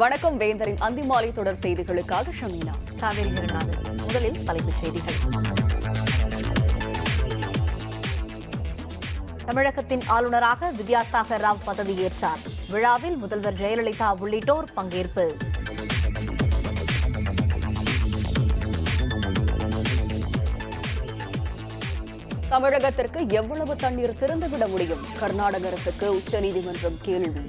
வணக்கம் வேந்தரின் அந்திமாலை தொடர் செய்திகளுக்காக ஷமீனா. காவேரி ஜெகநாதன். முதலில் தலைப்புச் செய்திகள். தமிழகத்தின் ஆளுநராக வித்யாசாகர் ராவ் பதவியேற்றார். விழாவில் முதல்வர் ஜெயலலிதா உள்ளிட்டோர் பங்கேற்பு. தமிழகத்திற்கு எவ்வளவு தண்ணீர் திறந்துவிட முடியும்? கர்நாடக அரசுக்கு உச்சநீதிமன்றம் கேள்வி.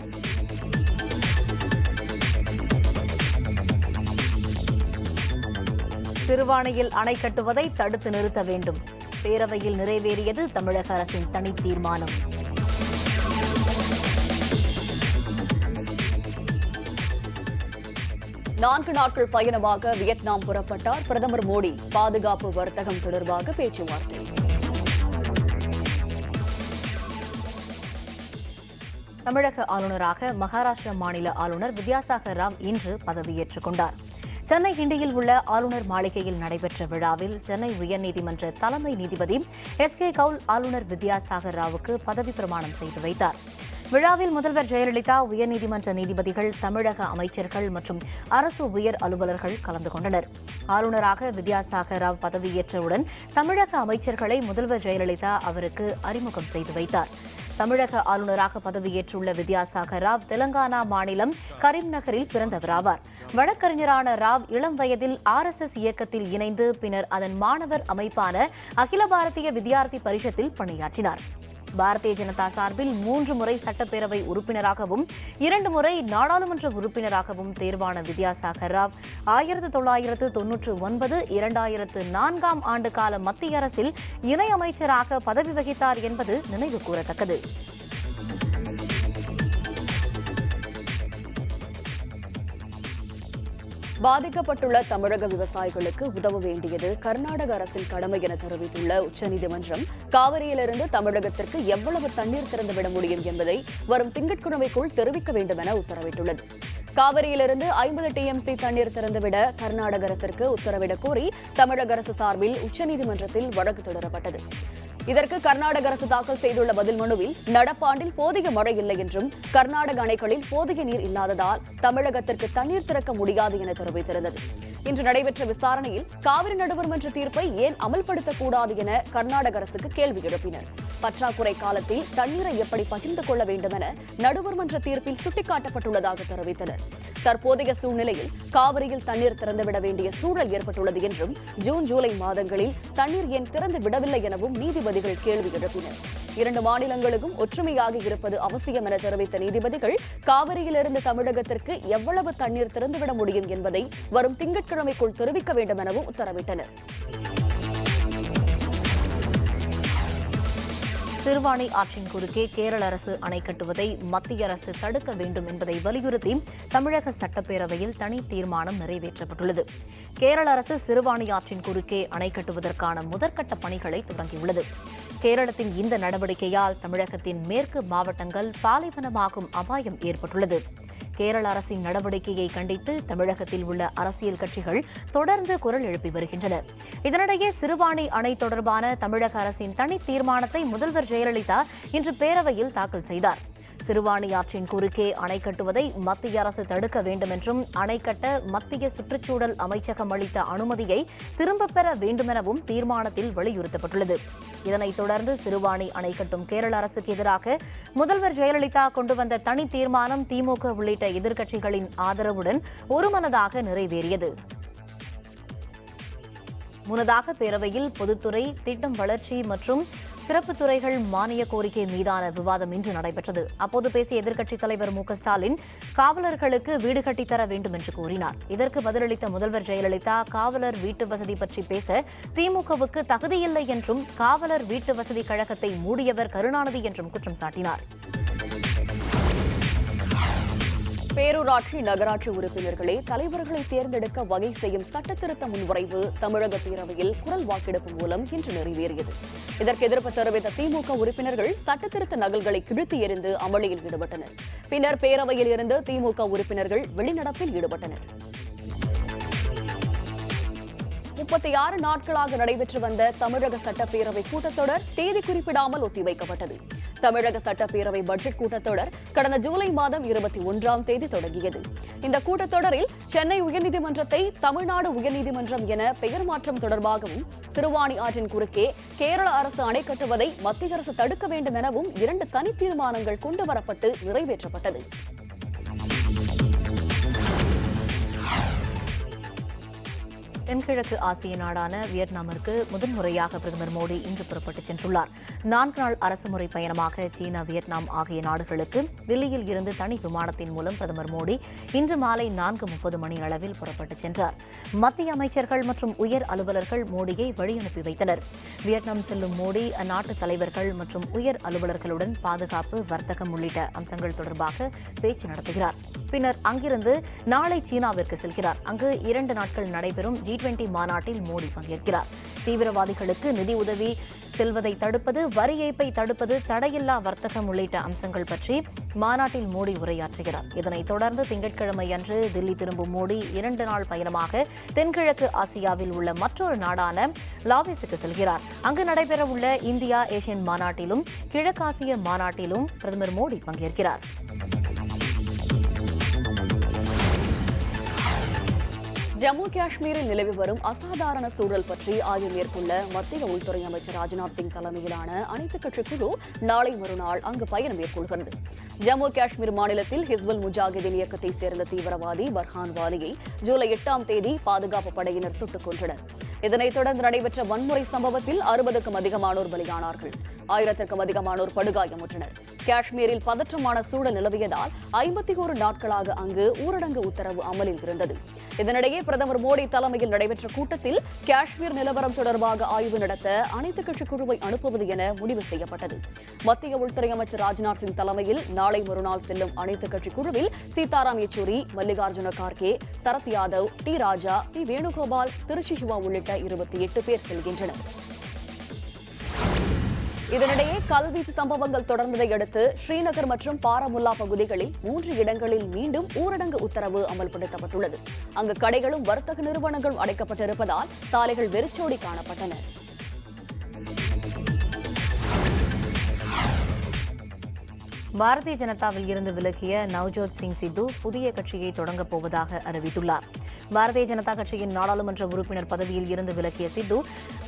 சிறுவாணியில் அணை கட்டுவதை தடுத்து நிறுத்த வேண்டும். பேரவையில் நிறைவேறியது தமிழக அரசின் தனி தீர்மானம். நான்கு நாட்கள் பயணமாக வியட்நாம் புறப்பட்டார் பிரதமர் மோடி. பாதுகாப்பு வர்த்தகம் தொடர்பாக பேச்சுவார்த்தை. தமிழக ஆளுநராக மகாராஷ்டிரா மாநில ஆளுநர் வித்யாசாகர் ராவ் இன்று பதவியேற்றுக் கொண்டார். சென்னை கிண்டியில் உள்ள ஆளுநர் மாளிகையில் நடைபெற்ற விழாவில் சென்னை உயர்நீதிமன்ற தலைமை நீதிபதி எஸ்.கே. கவுல் ஆளுநர் வித்யாசாகர் ராவுக்கு பதவி பிரமாணம் செய்து வைத்தார். விழாவில் முதல்வர் ஜெயலலிதா, உயர்நீதிமன்ற நீதிபதிகள், தமிழக அமைச்சர்கள் மற்றும் அரசு உயர் அலுவலர்கள் கலந்து கொண்டனர். ஆளுநராக வித்யாசாகர் ராவ் பதவியேற்றவுடன் தமிழக அமைச்சர்களை முதல்வர் ஜெயலலிதா அவருக்கு அறிமுகம் செய்து வைத்தார். தமிழக ஆளுநராக பதவியேற்றுள்ள வித்யாசாகர் ராவ் தெலங்கானா மாநிலம் கரீம்நகரில் பிறந்தவராவார். வழக்கறிஞரான ராவ் இளம் வயதில் RSS இயக்கத்தில் இணைந்து பின்னர் அதன் மாணவர் அமைப்பான அகில பாரதிய வித்யார்த்தி பரிஷத்தில் பணியாற்றினார். பாரதிய ஜனதா சார்பில் 3 முறை சட்டப்பேரவை உறுப்பினராகவும் 2 முறை நாடாளுமன்ற உறுப்பினராகவும் தேர்வான வித்யாசாகர் ராவ் 1999, 2004 ஆண்டு கால மத்திய அரசில் இணையமைச்சராக பதவி வகித்தார் என்பது நினைவு கூறத்தக்கது. பாதிக்கப்பட்டுள்ள தமிழக விவசாயிகளுக்கு உதவ வேண்டியது கர்நாடக அரசின் கடமை என தெரிவித்துள்ள உச்சநீதிமன்றம், காவிரியிலிருந்து தமிழகத்திற்கு எவ்வளவு தண்ணீர் திறந்துவிட முடியும் என்பதை வரும் திங்கட்கிழமைக்குள் தெரிவிக்க வேண்டும் என உத்தரவிட்டுள்ளது. காவிரியிலிருந்து 50 TMC தண்ணீர் திறந்துவிட கர்நாடக அரசிற்கு உத்தரவிடக் கோரி தமிழக அரசு சார்பில் உச்சநீதிமன்றத்தில் வழக்கு தொடரப்பட்டது. இதற்கு கர்நாடக அரசு தாக்கல் செய்துள்ள பதில் மனுவில், நடப்பாண்டில் போதிய மழை இல்லை என்றும் கர்நாடக அணைகளில் போதிய நீர் இல்லாததால் தமிழகத்திற்கு தண்ணீர் திறக்க முடியாது என தெரிவித்திருந்தது. இன்று நடைபெற்ற விசாரணையில் காவிரி நடுவர்மன்ற தீர்ப்பை ஏன் அமல்படுத்தக்கூடாது என கர்நாடக அரசுக்கு கேள்வி எழுப்பினர். பற்றாக்குறை காலத்தில் தண்ணீரை எப்படி பகிர்ந்து கொள்ள வேண்டும் என நடுவர்மன்ற தீர்ப்பில் சுட்டிக்காட்டப்பட்டுள்ளதாக தெரிவித்தனர். தற்போதைய சூழ்நிலையில் காவிரியில் தண்ணீர் திறந்துவிட வேண்டிய சூழல் ஏற்பட்டுள்ளது என்றும் ஜூன், ஜூலை மாதங்களில் தண்ணீர் ஏன் திறந்து விடவில்லை எனவும் நீதிபதிகள் கேள்வி எழுப்பினர். 2 மாநிலங்களுக்கும் ஒற்றுமையாக இருப்பது அவசியம் என தெரிவித்த நீதிபதிகள், காவிரியிலிருந்து தமிழகத்திற்கு எவ்வளவு தண்ணீர் திறந்துவிட முடியும் என்பதை வரும் திங்கட்கிழமைக்குள் தெரிவிக்க வேண்டும் எனவும் உத்தரவிட்டனர். சிறுவாணி ஆற்றின் குறுக்கே கேரள அரசு அணை கட்டுவதை மத்திய அரசு தடுக்க வேண்டும் என்பதை வலியுறுத்தி தமிழக சட்டப்பேரவையில் தனி தீர்மானம் நிறைவேற்றப்பட்டுள்ளது. கேரள அரசு சிறுவாணி ஆற்றின் குறுக்கே அணை கட்டுவதற்கான முதற்கட்ட பணிகளை தொடங்கியுள்ளது. கேரளத்தின் இந்த நடவடிக்கையால் தமிழகத்தின் மேற்கு மாவட்டங்கள் பாலைவனமாகும் அபாயம் ஏற்பட்டுள்ளது. கேரள அரசின் நடவடிக்கையை கண்டித்து தமிழகத்தில் உள்ள அரசியல் கட்சிகள் தொடர்ந்து குரல் எழுப்பி வருகின்றனர். இதனிடையே சிறுவாணி அணை தொடர்பான தமிழக அரசின் தனி தீர்மானத்தை முதல்வர் ஜெயலலிதா இன்று பேரவையில் தாக்கல் செய்தார். சிறுவாணி ஆற்றின் குறுக்கே அணை கட்டுவதை மத்திய அரசு தடுக்க வேண்டும் என்றும், அணை கட்ட மத்திய சுற்றுச்சூழல் அமைச்சகம் அளித்த அனுமதியை திரும்பப் பெற வேண்டுமெனவும் தீர்மானத்தில் வலியுறுத்தப்பட்டுள்ளது. இதனைத் தொடர்ந்து சிறுவாணி அணை கட்டும் கேரள அரசுக்கு எதிராக முதல்வர் ஜெயலலிதா கொண்டு வந்த தனி தீர்மானம் திமுக உள்ளிட்ட எதிர்க்கட்சிகளின் ஆதரவுடன் ஒருமனதாக நிறைவேறியது. முன்னதாக பேரவையில் பொதுத்துறை, திட்டம் வளர்ச்சி மற்றும் சிறப்பு துறைகள் மானிய கோரிக்கை மீதான விவாதம் இன்று நடைபெற்றது. அப்போது பேசிய எதிர்க்கட்சித் தலைவர் மு.க.ஸ்டாலின், காவலர்களுக்கு வீடு கட்டித்தர வேண்டும் என்று கூறினார். இதற்கு பதிலளித்த முதல்வர் ஜெயலலிதா, காவலர் வீட்டு வசதி பற்றி பேச திமுகவுக்கு தகுதியில்லை என்றும், காவலர் வீட்டு வசதி கழகத்தை மூடியவர் கருணாநிதி என்றும் குற்றம் சாட்டினார். பேரூராட்சி, நகராட்சி உறுப்பினர்களே தலைவர்களை தேர்ந்தெடுக்க வகை செய்யும் சட்டத்திருத்த முன்வரைவு தமிழக பேரவையில் குரல் வாக்கெடுப்பு மூலம் இன்று நிறைவேறியது. இதற்கு எதிர்ப்பு தெரிவித்த திமுக உறுப்பினர்கள் சட்டத்திருத்த நகல்களை கிழித்து எறிந்து அமளியில் ஈடுபட்டனர். பின்னர் பேரவையில் இருந்து திமுக உறுப்பினர்கள் வெளிநடப்பில் ஈடுபட்டனர். 36 நாட்களாக நடைபெற்று வந்த தமிழக சட்டப்பேரவை கூட்டத்தொடர் தேதி குறிப்பிடாமல் ஒத்திவைக்கப்பட்டது. தமிழக சட்டப்பேரவை பட்ஜெட் கூட்டத்தொடர் கடந்த ஜூலை மாதம் 21ஆம் தேதி தொடங்கியது. இந்த கூட்டத்தொடரில் சென்னை உயர்நீதிமன்றத்தை தமிழ்நாடு உயர்நீதிமன்றம் என பெயர் மாற்றம் தொடர்பாகவும், சிறுவாணி ஆற்றின் குறுக்கே கேரள அரசு அணை கட்டுவதை மத்திய அரசு தடுக்க வேண்டும் எனவும் 2 தனி தீர்மானங்கள் கொண்டுவரப்பட்டு நிறைவேற்றப்பட்டது. தென்கிழக்கு ஆசிய நாடான வியட்நாமிற்கு முதன்முறையாக பிரதமர் மோடி இன்று புறப்பட்டுச் சென்றுள்ளார். 4 நாள் அரசுமுறை பயணமாக சீனா, வியட்நாம் ஆகிய நாடுகளுக்கு தில்லியில் இருந்து தனி விமானத்தின் மூலம் பிரதமர் மோடி இன்று மாலை 4:30 மணி அளவில் புறப்பட்டுச் சென்றார். மத்திய அமைச்சர்கள் மற்றும் உயர் அலுவலர்கள் மோடியை வழியனுப்பி வைத்தனர். வியட்நாம் செல்லும் மோடி அந்நாட்டு தலைவர்கள் மற்றும் உயர் அலுவலர்களுடன் பாதுகாப்பு, வர்த்தகம் உள்ளிட்ட அம்சங்கள் தொடர்பாக பேச்சு நடத்துகிறார். பின்னர் அங்கிருந்து நாளை சீனாவிற்கு செல்கிறார். அங்கு 2 நாட்கள் நடைபெறும் G20 மாநாட்டில் மோடி பங்கேற்கிறார். தீவிரவாதிகளுக்கு நிதி உதவி செல்வதை தடுப்பது, வரி ஏய்ப்பை தடுப்பது, தடையில்லா வர்த்தகம் உள்ளிட்ட அம்சங்கள் பற்றி மாநாட்டில் மோடி உரையாற்றுகிறார். இதனைத் தொடர்ந்து திங்கட்கிழமை அன்று தில்லி திரும்பும் மோடி 2 நாள் பயணமாக தென்கிழக்கு ஆசியாவில் உள்ள மற்றொரு நாடான லாவோஸுக்கு செல்கிறார். அங்கு நடைபெறவுள்ள இந்தியா ஏசியன் மாநாட்டிலும் கிழக்காசிய மாநாட்டிலும் பிரதமர் மோடி பங்கேற்கிறார். ஜம்மு காஷ்மீரில் நிலவி வரும் அசாதாரண சூழல் பற்றி ஆய்வு மேற்கொள்ள மத்திய உள்துறை அமைச்சர் ராஜ்நாத் சிங் தலைமையிலான அனைத்துக் கட்சி குழு நாளை மறுநாள் அங்கு பயணம் மேற்கொள்கிறது. ஜம்மு காஷ்மீர் மாநிலத்தில் ஹிஸ்புல் முஜாஹிதீன் இயக்கத்தைச் சேர்ந்த தீவிரவாதி பர்ஹான் வாலியை ஜூலை 8ஆம் தேதி பாதுகாப்பு படையினர் சுட்டுக் கொன்றனர். இதனைத் தொடர்ந்து நடைபெற்ற வன்முறை சம்பவத்தில் 60க்கும் அதிகமானோர் பலியானார்கள். 1000க்கும் அதிகமானோர் படுகாயமுற்றனர். காஷ்மீரில் பதற்றமான சூழல் நிலவியதால் 51 நாட்களாக அங்கு ஊரடங்கு உத்தரவு அமலில் இருந்தது. இதனிடையே பிரதமர் மோடி தலைமையில் நடைபெற்ற கூட்டத்தில் காஷ்மீர் நிலவரம் தொடர்பாக ஆய்வு நடத்த அனைத்துக் கட்சி குழுவை அனுப்புவது என முடிவு செய்யப்பட்டது. மத்திய உள்துறை அமைச்சர் ராஜ்நாத் சிங் தலைமையில் நாளை மறுநாள் செல்லும் அனைத்துக் கட்சி குழுவில் சீதாராம் யெச்சூரி, மல்லிகார்ஜுன கார்கே, சரத் யாதவ், டி ராஜா, டி வேணுகோபால், திருச்சி சிவா உள்ளிட்ட 28 பேர் செல்கின்றனர். இதனிடையே கல்வீச்சு சம்பவங்கள் தொடர்ந்ததை அடுத்து ஸ்ரீநகர் மற்றும் பாரமுல்லா பகுதிகளில் 3 இடங்களில் மீண்டும் ஊரடங்கு உத்தரவு அமல்படுத்தப்பட்டுள்ளது. அங்கு கடைகளும் வர்த்தக நிறுவனங்களும் அடைக்கப்பட்டிருப்பதால் சாலைகள் வெறிச்சோடி காணப்பட்டன. பாரதிய ஜனதாவில் இருந்து விலகிய நவ்ஜோத் சிங் சித்து புதிய கட்சியை தொடங்கப் போவதாக அறிவித்துள்ளார். பாரதிய ஜனதா கட்சியின் நாடாளுமன்ற உறுப்பினர் பதவியில் இருந்து விலகிய சித்து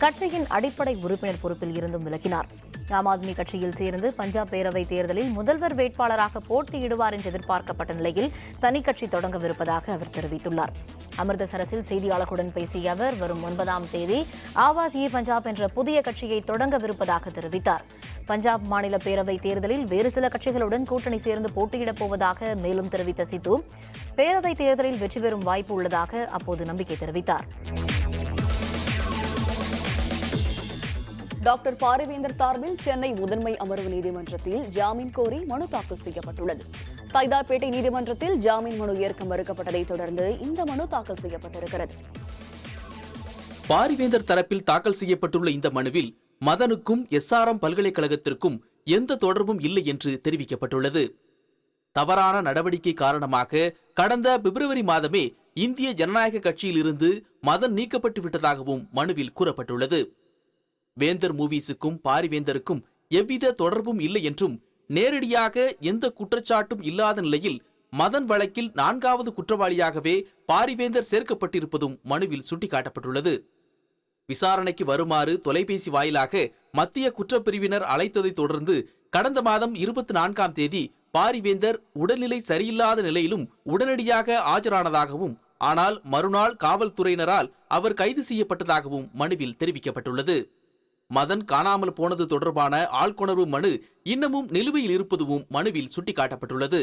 கட்சியின் அடிப்படை உறுப்பினர் பொறுப்பில் இருந்தும் விலகினார். ஆம் ஆத்மி கட்சியில் சேர்ந்து பஞ்சாப் பேரவைத் தேர்தலில் முதல்வர் வேட்பாளராக போட்டியிடுவார் என்று எதிர்பார்க்கப்பட்ட நிலையில் தனி கட்சி தொடங்கவிருப்பதாக அவர் தெரிவித்துள்ளார். அமிர்தசரஸில் செய்தியாளர்களுடன் பேசிய அவர் வரும் 9ஆம் தேதி ஆவாஸ் இ பஞ்சாப் என்ற புதிய கட்சியை தொடங்கவிருப்பதாக தெரிவித்தார். பஞ்சாப் மாநில பேரவைத் தேர்தலில் வேறு சில கட்சிகளுடன் கூட்டணி சேர்ந்து போட்டியிடப் போவதாக மேலும் தெரிவித்த சித்து பேரவைத் தேர்தலில் வெற்றி பெறும் வாய்ப்பு உள்ளதாக அப்போது நம்பிக்கை தெரிவித்தார். டாக்டர் பாரிவேந்தர் சார்பில் சென்னை முதன்மை அமர்வு நீதிமன்றத்தில் ஜாமீன் கோரி மனு தாக்கல் செய்யப்பட்டுள்ளது. சைதாப்பேட்டை நீதிமன்றத்தில் ஜாமீன் மனு ஏற்க மறுக்கப்பட்டதை தொடர்ந்து இந்த மனு தாக்கல் செய்யப்பட்டிருக்கிறது. பாரிவேந்தர் தரப்பில் தாக்கல் செய்யப்பட்டுள்ள இந்த மனுவில் மதனுக்கும் SRM பல்கலைக்கழகத்திற்கும் எந்த தொடர்பும் இல்லை என்று தெரிவிக்கப்பட்டுள்ளது. தவறான நடவடிக்கை காரணமாக கடந்த பிப்ரவரி மாதமே இந்திய ஜனநாயக கட்சியில் இருந்து மதன் நீக்கப்பட்டு விட்டதாகவும் மனுவில் கூறப்பட்டுள்ளது. வேந்தர் மூவிஸுக்கும் பாரிவேந்தருக்கும் எவ்வித தொடர்பும் இல்லை என்றும் நேரடியாக எந்த குற்றச்சாட்டும் இல்லாத நிலையில் மதன் வழக்கில் 4வது குற்றவாளியாகவே பாரிவேந்தர் சேர்க்கப்பட்டிருப்பதும் மனுவில் சுட்டிக்காட்டப்பட்டுள்ளது. விசாரணைக்கு வருமாறு தொலைபேசி வாயிலாக மத்திய குற்றப்பிரிவினர் அழைத்ததை தொடர்ந்து கடந்த மாதம் 24ஆம் தேதி பாரிவேந்தர் உடல்நிலை சரியில்லாத நிலையிலும் உடனடியாக ஆஜரானதாகவும், ஆனால் மறுநாள் காவல்துறையினரால் அவர் கைது செய்யப்பட்டதாகவும் மனுவில் தெரிவிக்கப்பட்டுள்ளது. மதன் காணாமல் போனது தொடர்பான ஆள்கொணர்வு மனு இன்னமும் நிலுவையில் இருப்பதும் மனுவில் சுட்டிக்காட்டப்பட்டுள்ளது.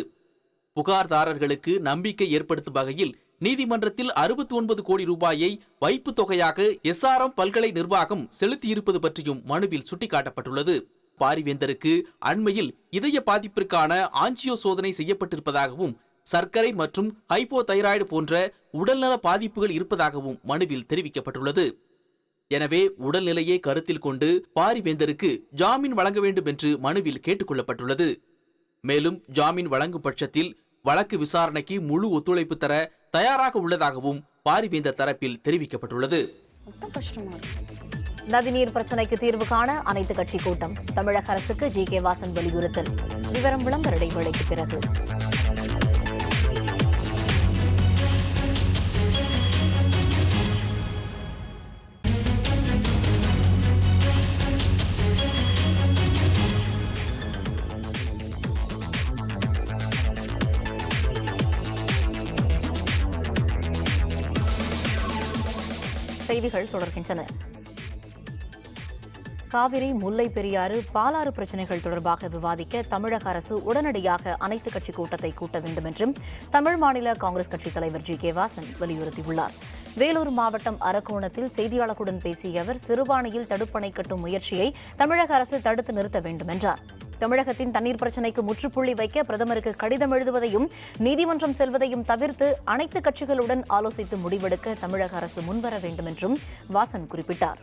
புகார்தாரர்களுக்கு நம்பிக்கை ஏற்படுத்தும் வகையில் நீதிமன்றத்தில் 69 கோடி ரூபாயை வைப்புத் தொகையாக SRM பல்கலை நிர்வாகம் செலுத்தியிருப்பது பற்றியும் மனுவில் சுட்டிக்காட்டப்பட்டுள்ளது. பாரிவேந்தருக்கு அண்மையில் இதய பாதிப்பிற்கான ஆஞ்சியோ சோதனை செய்யப்பட்டிருப்பதாகவும், சர்க்கரை மற்றும் ஹைப்போதைராய்டு போன்ற உடல்நல பாதிப்புகள் இருப்பதாகவும் மனுவில் தெரிவிக்கப்பட்டுள்ளது. எனவே உடல்நிலையை கருத்தில் கொண்டு பாரிவேந்தருக்கு ஜாமீன் வழங்க வேண்டும் என்று மனுவில் கேட்டுக் கொள்ளப்பட்டுள்ளது. மேலும் ஜாமீன் வழங்கும் பட்சத்தில் வழக்கு விசாரணைக்கு முழு ஒத்துழைப்பு தர தயாராக உள்ளதாகவும் பாரிவேந்தர் தரப்பில் தெரிவிக்கப்பட்டுள்ளது. நதிநீர் பிரச்சினைக்கு தீர்வு காண அனைத்து கட்சி கூட்டம். தமிழக அரசுக்கு ஜி.கே. வாசன் வலியுறுத்தல். விவரம் விளம்பர இடைவேளைக்கு பிறகு. செய்திகள் தொடர்கின்றன. காவிரி, முல்லை பெரியாறு, பாலாறு பிரச்சினைகள் தொடர்பாக விவாதிக்க தமிழக அரசு உடனடியாக அனைத்து கட்சி கூட்டத்தை கூட்ட வேண்டும் என்றும் தமிழ் மாநில காங்கிரஸ் கட்சித் தலைவர் ஜி.கே. வாசன் வலியுறுத்தியுள்ளார். வேலூர் மாவட்டம் அரக்கோணத்தில் செய்தியாளர்களுடன் பேசிய அவர், சிறுவாணியில் தடுப்பணை கட்டும் முயற்சியை தமிழக அரசு தடுத்து நிறுத்த வேண்டும் என்றார். தமிழகத்தின் தண்ணீர் பிரச்சினைக்கு முற்றுப்புள்ளி வைக்க பிரதமருக்கு கடிதம் எழுதுவதையும் நீதிமன்றம் செல்வதையும் தவிர்த்து அனைத்து கட்சிகளுடன் ஆலோசித்து முடிவெடுக்க தமிழக அரசு முன்வர வேண்டும் என்றும் வாசன் குறிப்பிட்டார்.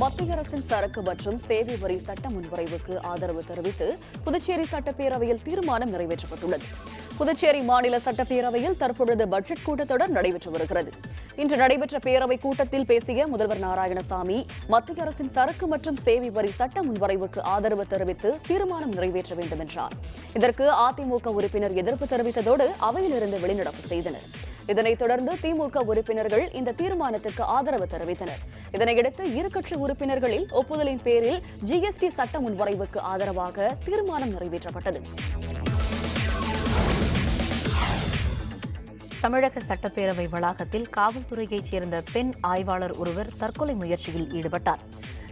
மத்திய அரசின் சரக்கு மற்றும் சேவை வரி சட்ட முன்வரைவுக்கு ஆதரவு தெரிவித்து புதுச்சேரி சட்டப்பேரவையில் தீர்மானம் நிறைவேற்றப்பட்டுள்ளது. புதுச்சேரி மாநில சட்டப்பேரவையில் தற்பொழுது பட்ஜெட் கூட்டத்தொடர் நடைபெற்று வருகிறது. இன்று நடைபெற்ற பேரவைக் கூட்டத்தில் பேசிய முதல்வர் நாராயணசாமி, மத்திய அரசின் சரக்கு மற்றும் சேவை வரி சட்ட முன்வரைவுக்கு ஆதரவு தெரிவித்து தீர்மானம் நிறைவேற்ற வேண்டும் என்றார். இதற்கு அதிமுக உறுப்பினர் எதிர்ப்பு தெரிவித்ததோடு அவையிலிருந்து வெளிநடப்பு செய்தனர். இதனைத் தொடர்ந்து திமுக உறுப்பினர்கள் இந்த தீர்மானத்துக்கு ஆதரவு தெரிவித்தனர். இதனையடுத்து இரு கட்சி உறுப்பினர்களில் ஒப்புதலின் பேரில் ஜிஎஸ்டி சட்ட முன்வரைவுக்கு ஆதரவாக தீர்மானம் நிறைவேற்றப்பட்டது. தமிழக சட்டப்பேரவை வளாகத்தில் காவல்துறையைச் சேர்ந்த பெண் ஆய்வாளர் ஒருவர் தற்கொலை முயற்சியில் ஈடுபட்டார்.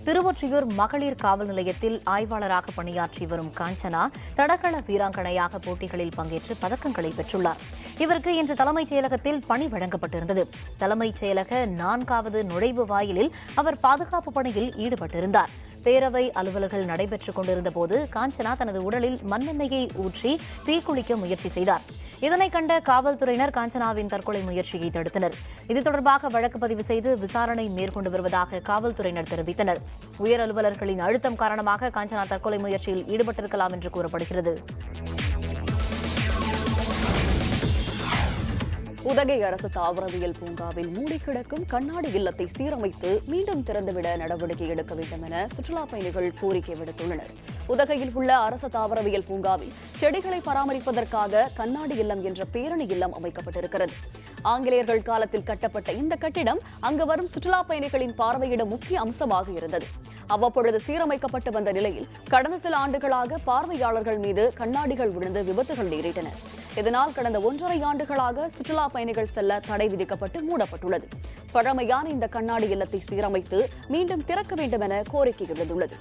திருவொற்றியூர் மகளிர் காவல் நிலையத்தில் ஆய்வாளராக பணியாற்றி வரும் காஞ்சனா தடகள வீராங்கனையாக போட்டிகளில் பங்கேற்று பதக்கங்களை பெற்றுள்ளார். இவருக்கு இன்று தலைமைச் செயலகத்தில் பணி வழங்கப்பட்டிருந்தது. தலைமைச் செயலக 4வது நுழைவு வாயிலில் அவர் பாதுகாப்பு பணியில் ஈடுபட்டிருந்தார். பேரவை அலுவலர்கள் நடைபெற்றுக் கொண்டிருந்த போது காஞ்சனா தனது உடலில் மண்ணெண்ணெயை ஊற்றி தீக்குளிக்க முயற்சி செய்தார். இதனை கண்ட காவல்துறையினர் காஞ்சனாவின் தற்கொலை முயற்சியை தடுத்தனர். இது தொடர்பாக வழக்கு பதிவு செய்து விசாரணை மேற்கொண்டு வருவதாக காவல்துறையினர் தெரிவித்தனர். உயர் அலுவலர்களின் அழுத்தம் காரணமாக காஞ்சனா தற்கொலை முயற்சியில் ஈடுபட்டிருக்கலாம் என்று கூறப்படுகிறது. உதகை அரசு தாவரவியல் பூங்காவில் மூடிக்கிடக்கும் கண்ணாடி இல்லத்தை சீரமைத்து மீண்டும் திறந்துவிட நடவடிக்கை எடுக்க வேண்டும் என சுற்றுலா பயணிகள் கோரிக்கை விடுத்துள்ளனர். உதகையில் உள்ள அரசு தாவரவியல் பூங்காவில் செடிகளை பராமரிப்பதற்காக கண்ணாடி இல்லம் என்ற பேரணி இல்லம் அமைக்கப்பட்டிருக்கிறது. ஆங்கிலேயர்கள் காலத்தில் கட்டப்பட்ட இந்த கட்டிடம் அங்கு வரும் சுற்றுலா பயணிகளின் பார்வையிட முக்கிய அம்சமாக இருந்தது. அவ்வப்பொழுது சீரமைக்கப்பட்டு வந்த நிலையில் கடந்த சில ஆண்டுகளாக பார்வையாளர்கள் மீது கண்ணாடிகள் விழுந்து விபத்துகள் நேரிட்டன. இதனால் கடந்த 1.5 ஆண்டுகளாக சுற்றுலா பயணிகள் செல்ல தடை விதிக்கப்பட்டு மூடப்பட்டுள்ளது. பழமையான இந்த கண்ணாடி இல்லத்தை சீரமைத்து மீண்டும் திறக்க வேண்டும் என கோரிக்கை எழுந்துள்ளது.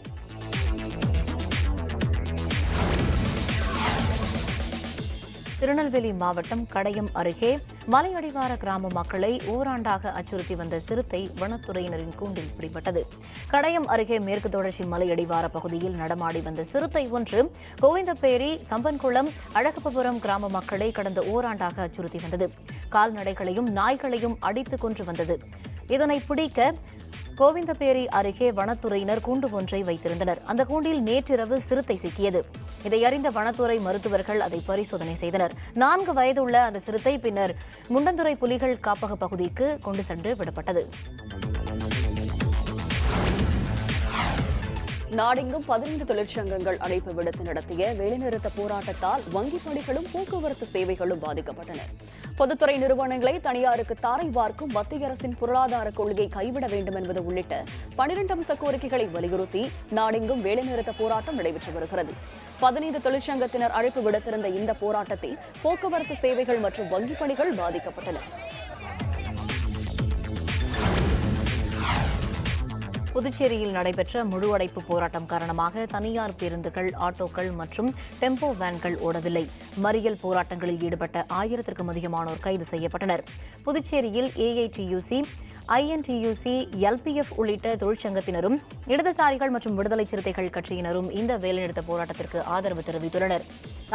திருநெல்வேலி மாவட்டம் கடையம் அருகே மலையடிவார கிராம மக்களை ஓராண்டாக அச்சுறுத்தி வந்த சிறுத்தை வனத்துறையினரின் கூண்டில் பிடிபட்டது. கடையம் அருகே மேற்கு தொடர்ச்சி மலையடிவார பகுதியில் நடமாடி வந்த சிறுத்தை ஒன்று கோவிந்தப்பேரி, சம்பன்குளம், அழகப்பபுரம் கிராம மக்களை கடந்த ஓராண்டாக அச்சுறுத்தி வந்தது. கால்நடைகளையும் நாய்களையும் அடித்து கொன்று வந்தது. இதனை பிடிக்க கோவிந்தப்பேரி அருகே வனத்துறையினர் கூண்டு ஒன்றை வைத்திருந்தனர். அந்த கூண்டில் நேற்றிரவு சிறுத்தை சிக்கியது. இதை அறிந்த வனத்துறை மருத்துவர்கள் அதை பரிசோதனை செய்தனர். 4 வயதுள்ள அந்த சிறுத்தை பின்னர் முண்டந்துறை புலிகள் காப்பக பகுதிக்கு கொண்டு சென்று விடப்பட்டது. நாடெங்கும் 15 தொழிற்சங்கங்கள் அழைப்பு விடுத்து நடத்திய வேலைநிறுத்த போராட்டத்தால் வங்கிப் பணிகளும் போக்குவரத்து சேவைகளும் பாதிக்கப்பட்டன. பொதுத்துறை நிறுவனங்களை தனியாருக்கு தாரை வார்க்கும் மத்திய அரசின் பொருளாதார கொள்கை கைவிட வேண்டும் என்பது உள்ளிட்ட 12 அம்ச கோரிக்கைகளை வலியுறுத்தி நாடெங்கும் வேலைநிறுத்த போராட்டம் நடைபெற்று வருகிறது. 15 தொழிற்சங்கத்தினர் அழைப்பு விடுத்திருந்த இந்த போராட்டத்தில் போக்குவரத்து சேவைகள் மற்றும் வங்கிப் பணிகள் பாதிக்கப்பட்டன. புதுச்சேரியில் நடைபெற்ற முழு அடைப்பு போராட்டம் காரணமாக தனியார் பேருந்துகள், ஆட்டோக்கள் மற்றும் டெம்போ வேன்கள் ஓடவில்லை. மறியல் போராட்டங்களில் ஈடுபட்ட 1000க்கும் அதிகமானோர் கைது செய்யப்பட்டனர். புதுச்சேரியில் ஏஐடியூசி, ஐஎன்டியூசி, எல்பிஎஃப் உள்ளிட்ட தொழிற்சங்கத்தினரும் இடதுசாரிகள் மற்றும் விடுதலை சிறுத்தைகள் கட்சியினரும் இந்த வேலைநிறுத்த போராட்டத்திற்கு ஆதரவு தெரிவித்துள்ளனர்.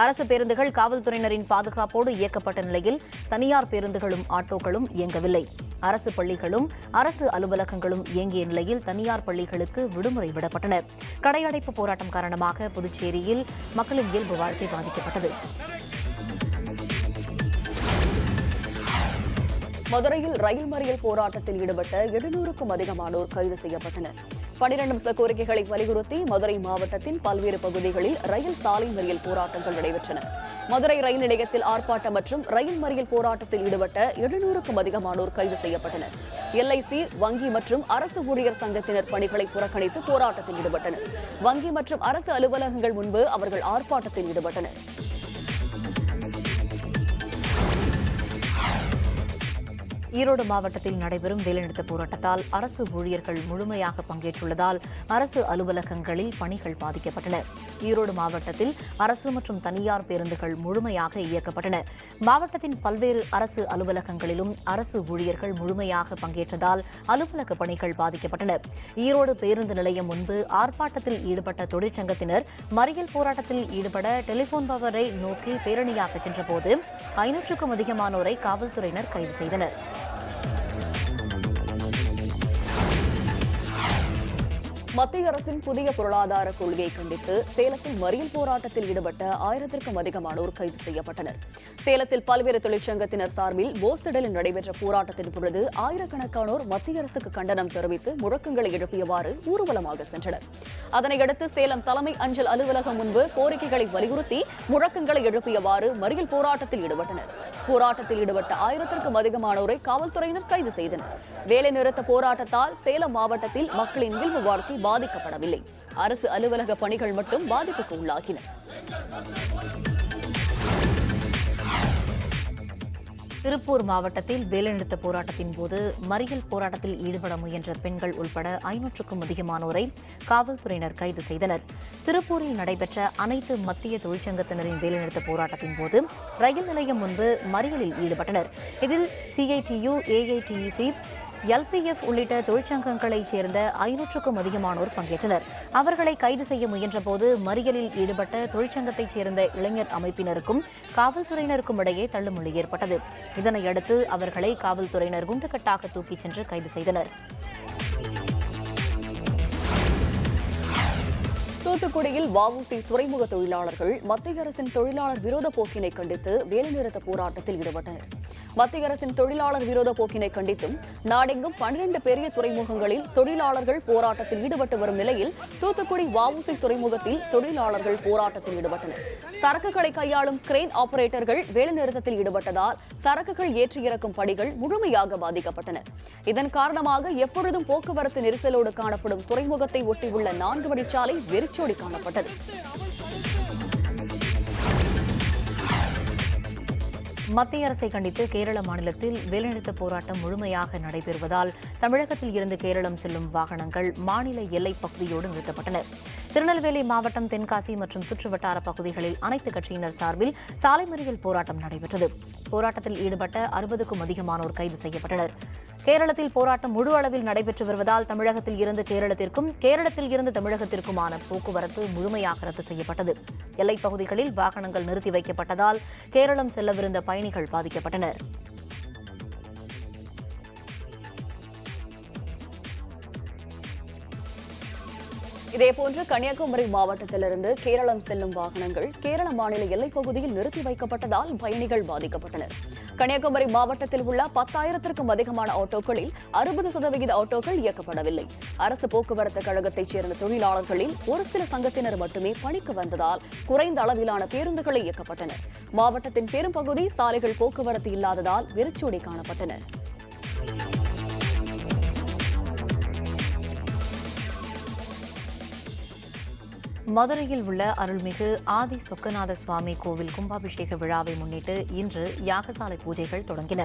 அரசு பேருந்துகள் காவல்துறையினரின் பாதுகாப்போடு இயக்கப்பட்ட நிலையில் தனியார் பேருந்துகளும் ஆட்டோக்களும் இயங்கவில்லை. அரசு பள்ளிகளும் அரசு அலுவலகங்களும் இயங்கிய நிலையில் தனியார் பள்ளிகளுக்கு விடுமுறை விடப்பட்டன. கடையடைப்பு போராட்டம் காரணமாக புதுச்சேரியில் மக்களின் இயல்பு வாழ்க்கை பாதிக்கப்பட்டது. மதுரையில் ரயில் மறியல் போராட்டத்தில் ஈடுபட்ட 700க்கும் அதிகமானோர் கைது செய்யப்பட்டனர். 12 நிமிஷ கோரிக்கைகளை வலியுறுத்தி மதுரை மாவட்டத்தின் பல்வேறு பகுதிகளில் ரயில் சாலை மறியல் போராட்டங்கள் நடைபெற்றன. மதுரை ரயில் நிலையத்தில் ஆர்ப்பாட்டம் மற்றும் ரயில் மறியல் போராட்டத்தில் ஈடுபட்ட 700க்கும் அதிகமானோர் கைது செய்யப்பட்டனர். LIC, வங்கி மற்றும் அரசு ஊழியர் சங்கத்தினர் பணிகளை புறக்கணித்து போராட்டத்தில் ஈடுபட்டனர். வங்கி மற்றும் அரசு அலுவலகங்கள் முன்பு அவர்கள் ஆர்ப்பாட்டத்தில் ஈடுபட்டனர். ஈரோடு மாவட்டத்தில் நடைபெறும் வேலைநிறுத்த போராட்டத்தால் அரசு ஊழியர்கள் முழுமையாக பங்கேற்றுள்ளதால் அரசு அலுவலகங்களில் பணிகள் பாதிக்கப்பட்டன. ஈரோடு மாவட்டத்தில் அரசு மற்றும் தனியார் பேருந்துகள் முழுமையாக இயக்கப்பட்டன. மாவட்டத்தின் பல்வேறு அரசு அலுவலகங்களிலும் அரசு ஊழியர்கள் முழுமையாக பங்கேற்றதால் அலுவலக பணிகள் பாதிக்கப்பட்டன. ஈரோடு பேருந்து நிலையம் முன்பு ஆர்ப்பாட்டத்தில் ஈடுபட்ட தொழிற்சங்கத்தினர் மறியல் போராட்டத்தில் ஈடுபட டெலிபோன் பவரை நோக்கி பேரணியாக சென்றபோது 500க்கும் அதிகமானோரை காவல்துறையினர் கைது செய்தனர். மத்திய அரசின் புதிய பொருளாதார கொள்கையை கண்டித்து சேலத்தில் மறியல் போராட்டத்தில் ஈடுபட்ட 1000க்கும் அதிகமானோர் கைது செய்யப்பட்டனர். சேலத்தில் பல்வேறு தொழிற்சங்கத்தினர் சார்பில் போஸ்திடலில் நடைபெற்ற போராட்டத்தின் பொழுது ஆயிரக்கணக்கானோர் மத்திய அரசுக்கு கண்டனம் தெரிவித்து முழக்கங்களை எழுப்பியவாறு ஊர்வலமாக சென்றனர். அதனையடுத்து சேலம் தலைமை அஞ்சல் அலுவலகம் முன்பு கோரிக்கைகளை வலியுறுத்தி முழக்கங்களை எழுப்பியவாறு மறியல் போராட்டத்தில் ஈடுபட்டனர். போராட்டத்தில் ஈடுபட்ட 1000க்கும் அதிகமானோரை காவல்துறையினர் கைது செய்தனர். வேலைநிறுத்த போராட்டத்தால் சேலம் மாவட்டத்தில் மக்களின் இயல்பு வாழ்க்கை பாதிக்கப்படவில்லை. அரசு அலுவலக பணிகள் மட்டும் பாதிப்புக்கு உள்ளாகின. திருப்பூர் மாவட்டத்தில் வேலைநிறுத்த போராட்டத்தின் போது மறியல் போராட்டத்தில் ஈடுபட முயன்ற பெண்கள் உள்பட 500க்கும் அதிகமானோரை காவல்துறையினர் கைது செய்தனர். திருப்பூரில் நடைபெற்ற அனைத்து மத்திய தொழிற்சங்கத்தினரின் வேலைநிறுத்த போராட்டத்தின் போது ரயில் நிலையம் முன்பு மறியலில் ஈடுபட்டனர். இதில் CITU, AITEC, LPF உள்ளிட்ட தொழிற்சங்கங்களைச் சேர்ந்த 500க்கும் அதிகமானோர் பங்கேற்றனர். அவர்களை கைது செய்ய முயன்றபோது மறியலில் ஈடுபட்ட தொழிற்சங்கத்தைச் சேர்ந்த இளைஞர் அமைப்பினருக்கும் காவல்துறையினருக்கும் இடையே தள்ளுமுள்ளு ஏற்பட்டது. இதனையடுத்து அவர்களை காவல்துறையினர் குண்டுகட்டாக தூக்கிச் சென்று கைது செய்தனர். தூத்துக்குடியில் வஉசி துறைமுக தொழிலாளர்கள் மத்திய அரசின் தொழிலாளர் விரோத போக்கினை கண்டித்து வேலைநிறுத்த போராட்டத்தில் ஈடுபட்டனர். மத்திய அரசின் தொழிலாளர் விரோத போக்கினை கண்டித்தும் நாடெங்கும் 12 பெரிய துறைமுகங்களில் தொழிலாளர்கள் போராட்டத்தில் ஈடுபட்டு வரும் நிலையில் தூத்துக்குடி வஉசி துறைமுகத்தில் தொழிலாளர்கள் போராட்டத்தில் ஈடுபட்டனர். சரக்குகளை கையாளும் கிரேன் ஆபரேட்டர்கள் வேலைநிறுத்தத்தில் ஈடுபட்டதால் சரக்குகள் ஏற்றி இறக்கும் பணிகள் முழுமையாக பாதிக்கப்பட்டன. இதன் காரணமாக எப்பொழுதும் போக்குவரத்து நெரிசலோடு காணப்படும் துறைமுகத்தை ஒட்டியுள்ள 4 வழிச்சாலை வெறிச்சோடி காணப்பட்டது. மத்திய அரசை கண்டித்து கேரள மாநிலத்தில் வேலைநிறுத்த போராட்டம் முழுமையாக நடைபெறுவதால் தமிழகத்தில் இருந்து கேரளம் செல்லும் வாகனங்கள் மாநில எல்லைப் பகுதியோடு நிறுத்தப்பட்டன. திருநெல்வேலி மாவட்டம் தென்காசி மற்றும் சுற்றுவட்டார பகுதிகளில் அனைத்து கட்சியினர் சார்பில் சாலை மறியல் போராட்டம் நடைபெற்றது. போராட்டத்தில் ஈடுபட்ட 60க்கும் அதிகமானோர் கைது செய்யப்பட்டனர். கேரளத்தில் போராட்டம் முழு அளவில் நடைபெற்று வருவதால் தமிழகத்தில் இருந்து கேரளத்திற்கும் கேரளத்தில் இருந்து தமிழகத்திற்குமான போக்குவரத்து முழுமையாக ரத்து செய்யப்பட்டது. எல்லைப் பகுதிகளில் வாகனங்கள் நிறுத்தி வைக்கப்பட்டதால் கேரளம் செல்லவிருந்த பயணிகள் பாதிக்கப்பட்டனர். இதேபோன்று கன்னியாகுமரி மாவட்டத்திலிருந்து கேரளம் செல்லும் வாகனங்கள் கேரள மாநில எல்லைப் பகுதியில் நிறுத்தி வைக்கப்பட்டதால் பயணிகள் பாதிக்கப்பட்டனர். கன்னியாகுமரி மாவட்டத்தில் உள்ள 10,000க்கும் அதிகமான ஆட்டோக்களில் 60% ஆட்டோக்கள் இயக்கப்படவில்லை. அரசு போக்குவரத்து கழகத்தைச் சேர்ந்த தொழிலாளர்களில் ஒரு சில சங்கத்தினர் மட்டுமே பணிக்கு வந்ததால் குறைந்த அளவிலான பேருந்துகளை இயக்கப்பட்டனர். மாவட்டத்தின் பெரும்பகுதி சாலைகள் போக்குவரத்து இல்லாததால் வெறிச்சோடி காணப்பட்டனர். மதுரையில் உள்ள அருள்மிகு ஆதி சொக்கநாத சுவாமி கோவில் கும்பாபிஷேக விழாவை முன்னிட்டு இன்று யாகசாலை பூஜைகள் தொடங்கின.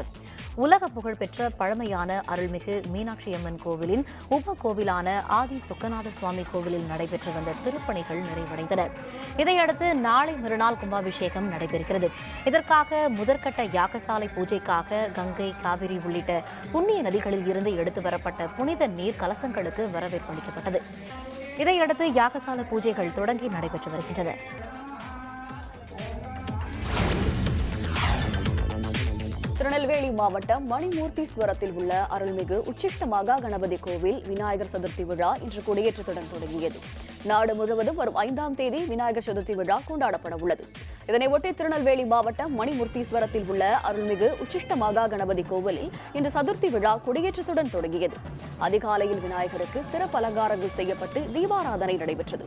உலக புகழ்பெற்ற பழமையான அருள்மிகு மீனாட்சி அம்மன் கோவிலின் உப கோவிலான ஆதி சொக்கநாத சுவாமி கோவிலில் நடைபெற்று வந்த திருப்பணிகள் நிறைவடைந்தன. இதையடுத்து நாளை மறுநாள் கும்பாபிஷேகம் நடைபெறுகிறது. இதற்காக முதற்கட்ட யாகசாலை பூஜைக்காக கங்கை, காவிரி உள்ளிட்ட புண்ணிய நதிகளில் இருந்து எடுத்து வரப்பட்ட புனித நீர் கலசங்களுக்கு வரவேற்பு அளிக்கப்பட்டது. இதையடுத்து யாகசாலை பூஜைகள் தொடங்கி நடைபெற்று வருகின்றன. திருநெல்வேலி மாவட்டம் மணிமூர்த்தீஸ்வரத்தில் உள்ள அருள்மிகு உச்சிஷ்ட மகா கணபதி கோவில் விநாயகர் சதுர்த்தி விழா இன்று கொடியேற்றத்துடன் தொடங்கியது. நாடு முழுவதும் வரும் 5ஆம் தேதி விநாயகர் சதுர்த்தி விழா கொண்டாடப்பட உள்ளது. இதனையொட்டி திருநெல்வேலி மாவட்டம் மணிமூர்த்தீஸ்வரத்தில் உள்ள அருள்மிகு உச்சிஷ்ட மகா கணபதி கோவிலில் இன்று சதுர்த்தி விழா கொடியேற்றத்துடன் தொடங்கியது. அதிகாலையில் விநாயகருக்கு சிறப்பு அலங்காரங்கள் செய்யப்பட்டு தீபாராதனை நடைபெற்றது.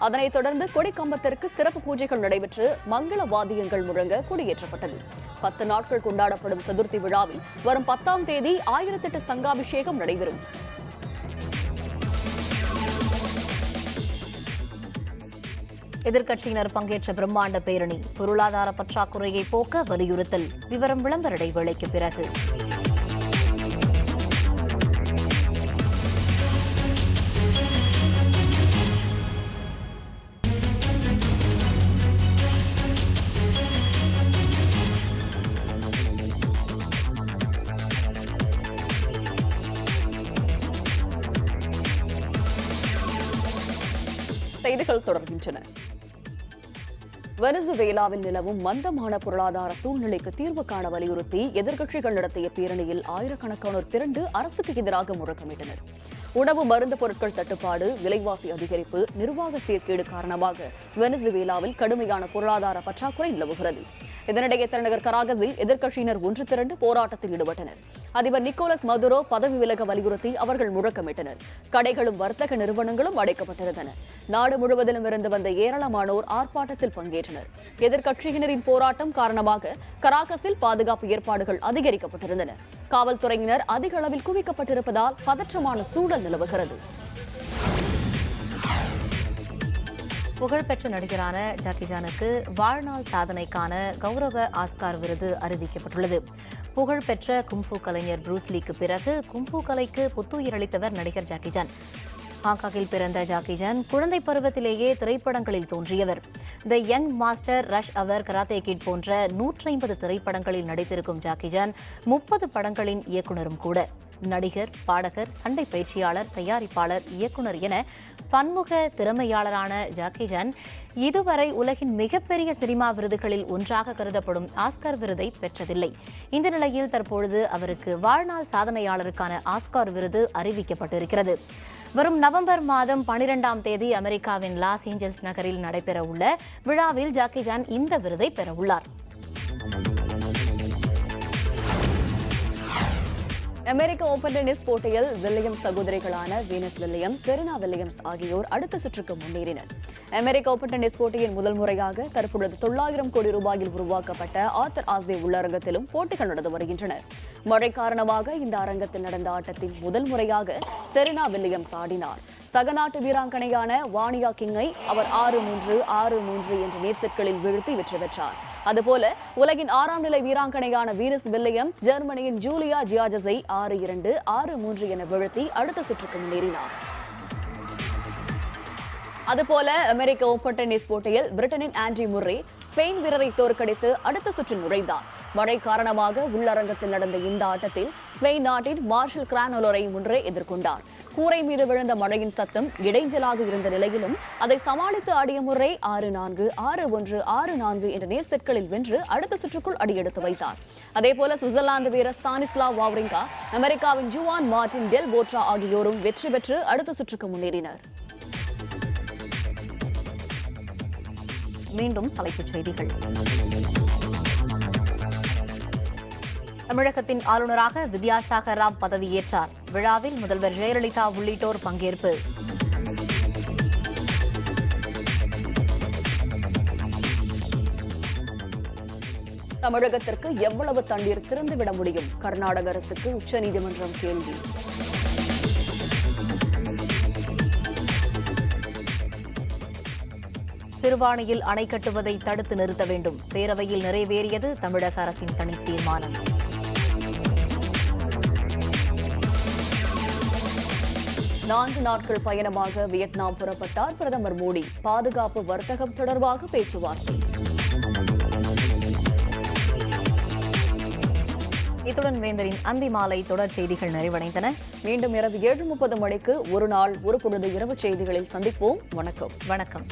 அதனைத் தொடர்ந்து கொடிக்கம்பத்திற்கு சிறப்பு பூஜைகள் நடைபெற்று மங்கள வாத்தியங்கள் முழங்க கொடியேற்றப்பட்டது. 10 நாட்கள் கொண்டாடப்படும் சதுர்த்தி விழாவில் வரும் 10ஆம் தேதி 1008 சங்காபிஷேகம் நடைபெறும். எதிர்க்கட்சியினர் பங்கேற்ற பிரம்மாண்ட பேரணி, பொருளாதார பற்றாக்குறையை போக்க வலியுறுத்தல். விவரம் விளம்பர இடைவேளைக்கு பிறகு. செய்திகள் தொடர்கின்றன. வெனிசுவேலாவில் நிலவும் மந்தமான பொருளாதார சூழ்நிலைக்கு தீர்வு காண வலியுறுத்தி எதிர்க்கட்சிகள் நடத்திய பேரணியில் ஆயிரக்கணக்கானோர் திரண்டு அரசுக்கு எதிராக முழக்கமிட்டனர். உணவு மருந்து பொருட்கள் தட்டுப்பாடு, விலைவாசி அதிகரிப்பு, நிர்வாக சீர்கேடு காரணமாக வெனிசுவேலாவில் கடுமையான பொருளாதார பற்றாக்குறை நிலவுகிறது. இதனிடையே தலைநகர் கராகஸில் எதிர்க்கட்சியினர் ஒன்று திரண்டு போராட்டத்தில் ஈடுபட்டனர். அதிபர் நிக்கோலஸ் மதுரோ பதவி விலக வலியுறுத்தி அவர்கள் முழக்கமிட்டனர். கடைகளும் வர்த்தக நிறுவனங்களும் அடைக்கப்பட்டிருந்தன. நாடு முழுவதிலும் இருந்து வந்த ஏராளமானோர் ஆர்ப்பாட்டத்தில் பங்கேற்றனர். எதிர்க்கட்சியினரின் போராட்டம் காரணமாக கராகஸில் பாதுகாப்பு ஏற்பாடுகள் அதிகரிக்கப்பட்டிருந்தன. காவல்துறையினர் அதிக அளவில் குவிக்கப்பட்டிருப்பதால் பதற்றமான சூழல் நிலவுகிறது. புகழ்பெற்ற நடிகரான ஜாக்கி சானுக்கு வாழ்நாள் சாதனைக்கான கௌரவ ஆஸ்கார் விருது அறிவிக்கப்பட்டுள்ளது. புகழ்பெற்ற கும்ஃபு கலைஞர் ப்ரூஸ்லிக்கு பிறகு கும்ஃபு கலைக்கு புத்துயிரளித்தவர் நடிகர் ஜாக்கி சான். ஹாங்காங்கில் பிறந்த ஜாக்கி சான் குழந்தை பருவத்திலேயே திரைப்படங்களில் தோன்றியவர். The Young Master, Rush Hour, Karate Kid போன்ற 150 திரைப்படங்களில் நடித்திருக்கும் ஜாக்கி சான் 30 படங்களின் இயக்குனரும் கூட. நடிகர், பாடகர், சண்டை பயிற்சியாளர், தயாரிப்பாளர், இயக்குனர் என பன்முக திறமையாளரான ஜாக்கி சான் இதுவரை உலகின் மிகப்பெரிய சினிமா விருதுகளில் ஒன்றாக கருதப்படும் ஆஸ்கார் விருதை பெற்றதில்லை. இந்த நிலையில் தற்பொழுது அவருக்கு வாழ்நாள் சாதனையாளருக்கான ஆஸ்கார் விருது அறிவிக்கப்பட்டிருக்கிறது. வரும் நவம்பர் மாதம் 12ஆம் தேதி அமெரிக்காவின் லாஸ் ஏஞ்சல்ஸ் நகரில் நடைபெற உள்ள விழாவில் ஜாக்கி சான் இந்த விருதை பெறவுள்ளார். அமெரிக்க ஓபன் டென்னிஸ் போட்டியில் வில்லியம்ஸ் சகோதரிகளான வீனஸ் வில்லியம்ஸ், செரீனா வில்லியம்ஸ் ஆகியோர் அடுத்த சுற்றுக்கு முன்னேறினர். அமெரிக்க ஓபன் டென்னிஸ் போட்டியின் முதல் முறையாக தற்பொழுது 900 கோடி ரூபாயில் உருவாக்கப்பட்ட ஆர்தர் ஆஸ்வே உள்ளரங்கத்திலும் போட்டிகள் நடந்து வருகின்றன. மழை காரணமாக இந்த அரங்கத்தில் நடந்த ஆட்டத்தில் முதல் முறையாக செரீனா வில்லியம்ஸ் ஆடினார். சகநாட்டு வீராங்கனையான வானியா கிங்கை அவர் 6-3, 6-3 என்ற நேர் செட்களில் வீழ்த்தி வெற்றி பெற்றார். அதுபோல உலகின் 6ஆம் நிலை வீராங்கனையான வீனஸ் வில்லியம்ஸ் ஜெர்மனியின் ஜூலியா ஜியாஜஸை 6-2, 6-3 என வீழ்த்தி அடுத்த சுற்றுக்கு முன்னேறினார். அதுபோல அமெரிக்க ஓபன் டென்னிஸ் போட்டியில் பிரிட்டனின் ஆண்டி முர்ரே ஸ்பெயின் வீரரை தோற்கடித்து அடுத்த சுற்றில் நுழைந்தார். மழை காரணமாக உள்ளரங்கத்தில் நடந்த இந்த ஆட்டத்தில் ஸ்பெயின் நாட்டின் மார்ஷல் கிரானோலரை முன்றே எதிர்கொண்டார். கூரை மீது விழுந்த மழையின் சத்தம் இடைஞ்சலாக இருந்த நிலையிலும் அதை சமாளித்து ஆடிய முர்ரே 6-4, 6-1, 6-4 என்ற நேர் செட்களில் வென்று அடுத்த சுற்றுக்குள் அடியெடுத்து வைத்தார். அதேபோல சுவிட்சர்லாந்து வீரர் ஸ்டானிஸ்லாவ் வாவ்ரிங்கா, அமெரிக்காவின் ஜுவான் மார்டின் டெல் போட்ரா ஆகியோரும் வெற்றி பெற்று அடுத்த சுற்றுக்கு முன்னேறினர். மீண்டும் தலைப்புச் செய்திகள். தமிழகத்தின் ஆளுநராக வித்யாசாகர் ராவ் பதவியேற்றார். விழாவில் முதல்வர் ஜெயலலிதா உள்ளிட்டோர் பங்கேற்பு. தமிழகத்திற்கு எவ்வளவு தண்ணீர் திறந்துவிட முடியும்? கர்நாடக அரசுக்கு உச்சநீதிமன்றம் கேள்வி. சிறுவாணியில் அணை கட்டுவதை தடுத்து நிறுத்த வேண்டும். பேரவையில் நிறைவேறியது தமிழக அரசின் தனி தீர்மானம். நான்கு நாட்கள் பயணமாக வியட்நாம் புறப்பட்டார் பிரதமர் மோடி. பாதுகாப்பு, வர்த்தகம் தொடர்பாக பேச்சுவார்த்தை. இத்துடன் வேந்தரின் அந்தி மாலை தொடர் செய்திகள் நிறைவடைந்தன. மீண்டும் இரவு 7:30 மணிக்கு ஒரு நாள் ஒரு பொழுது இரவு செய்திகளில் சந்திப்போம். வணக்கம்.